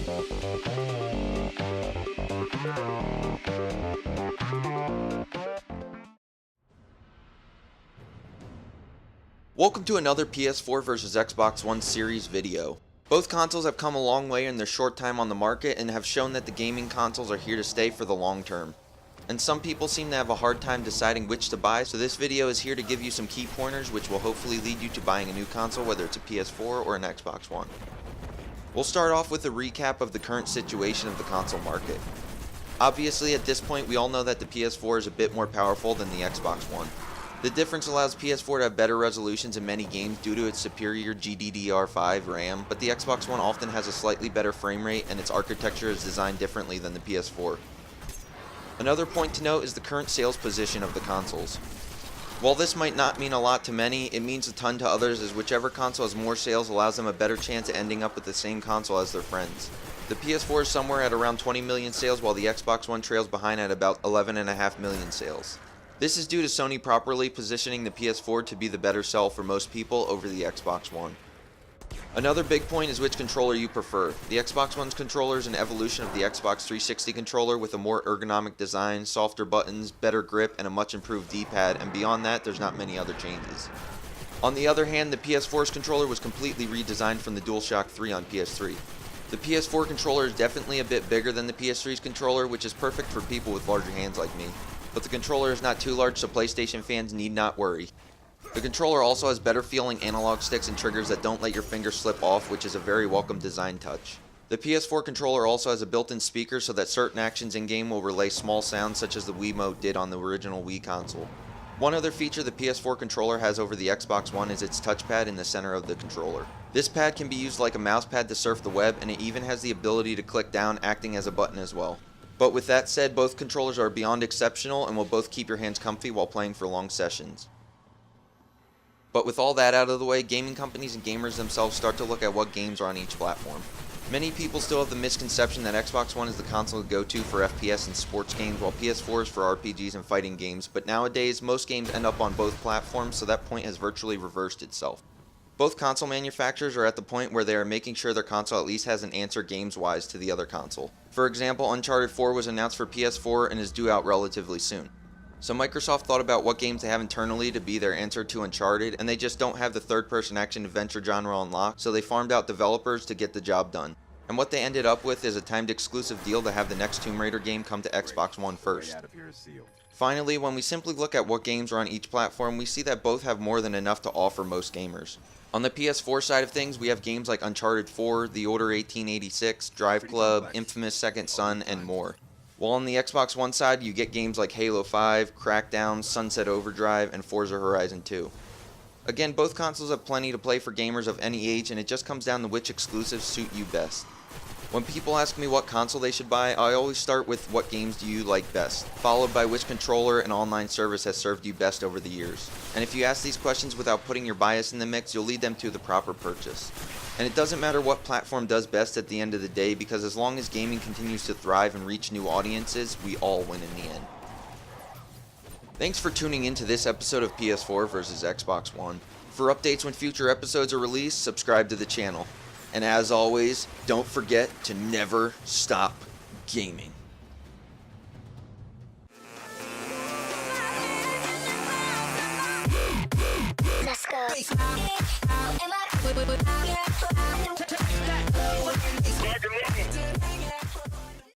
Welcome to another PS4 vs Xbox One series video. Both consoles have come a long way in their short time on the market and have shown that the gaming consoles are here to stay for the long term. And some people seem to have a hard time deciding which to buy, so this video is here to give you some key pointers which will hopefully lead you to buying a new console, whether it's a PS4 or an Xbox One. We'll start off with a recap of the current situation of the console market. Obviously at this point we all know that the PS4 is a bit more powerful than the Xbox One. The difference allows PS4 to have better resolutions in many games due to its superior GDDR5 RAM, but the Xbox One often has a slightly better frame rate and its architecture is designed differently than the PS4. Another point to note is the current sales position of the consoles. While this might not mean a lot to many, it means a ton to others, as whichever console has more sales allows them a better chance at ending up with the same console as their friends. The PS4 is somewhere at around 20 million sales, while the Xbox One trails behind at about 11.5 million sales. This is due to Sony properly positioning the PS4 to be the better sell for most people over the Xbox One. Another big point is which controller you prefer. The Xbox One's controller is an evolution of the Xbox 360 controller with a more ergonomic design, softer buttons, better grip, and a much improved D-pad, and beyond that there's not many other changes. On the other hand, the PS4's controller was completely redesigned from the DualShock 3 on PS3. The PS4 controller is definitely a bit bigger than the PS3's controller, which is perfect for people with larger hands like me. But the controller is not too large, so PlayStation fans need not worry. The controller also has better feeling analog sticks and triggers that don't let your fingers slip off, which is a very welcome design touch. The PS4 controller also has a built-in speaker so that certain actions in-game will relay small sounds such as the Wiimote did on the original Wii console. One other feature the PS4 controller has over the Xbox One is its touchpad in the center of the controller. This pad can be used like a mouse pad to surf the web, and it even has the ability to click down, acting as a button as well. But with that said, both controllers are beyond exceptional and will both keep your hands comfy while playing for long sessions. But with all that out of the way, gaming companies and gamers themselves start to look at what games are on each platform. Many people still have the misconception that Xbox One is the console to go to for FPS and sports games, while PS4 is for RPGs and fighting games, but nowadays most games end up on both platforms, so that point has virtually reversed itself. Both console manufacturers are at the point where they are making sure their console at least has an answer games-wise to the other console. For example, Uncharted 4 was announced for PS4 and is due out relatively soon. So Microsoft thought about what games they have internally to be their answer to Uncharted, and they just don't have the third-person action-adventure genre unlocked, so they farmed out developers to get the job done. And what they ended up with is a timed exclusive deal to have the next Tomb Raider game come to Xbox One first. Finally, when we simply look at what games are on each platform, we see that both have more than enough to offer most gamers. On the PS4 side of things, we have games like Uncharted 4, The Order 1886, Drive Club, Infamous Second Son, and more. While on the Xbox One side, you get games like Halo 5, Crackdown, Sunset Overdrive, and Forza Horizon 2. Again, both consoles have plenty to play for gamers of any age, and it just comes down to which exclusives suit you best. When people ask me what console they should buy, I always start with what games do you like best, followed by which controller and online service has served you best over the years. And if you ask these questions without putting your bias in the mix, you'll lead them to the proper purchase. And it doesn't matter what platform does best at the end of the day, because as long as gaming continues to thrive and reach new audiences, we all win in the end. Thanks for tuning in to this episode of PS4 vs Xbox One. For updates when future episodes are released, subscribe to the channel. And as always, don't forget to never stop gaming. Let's go.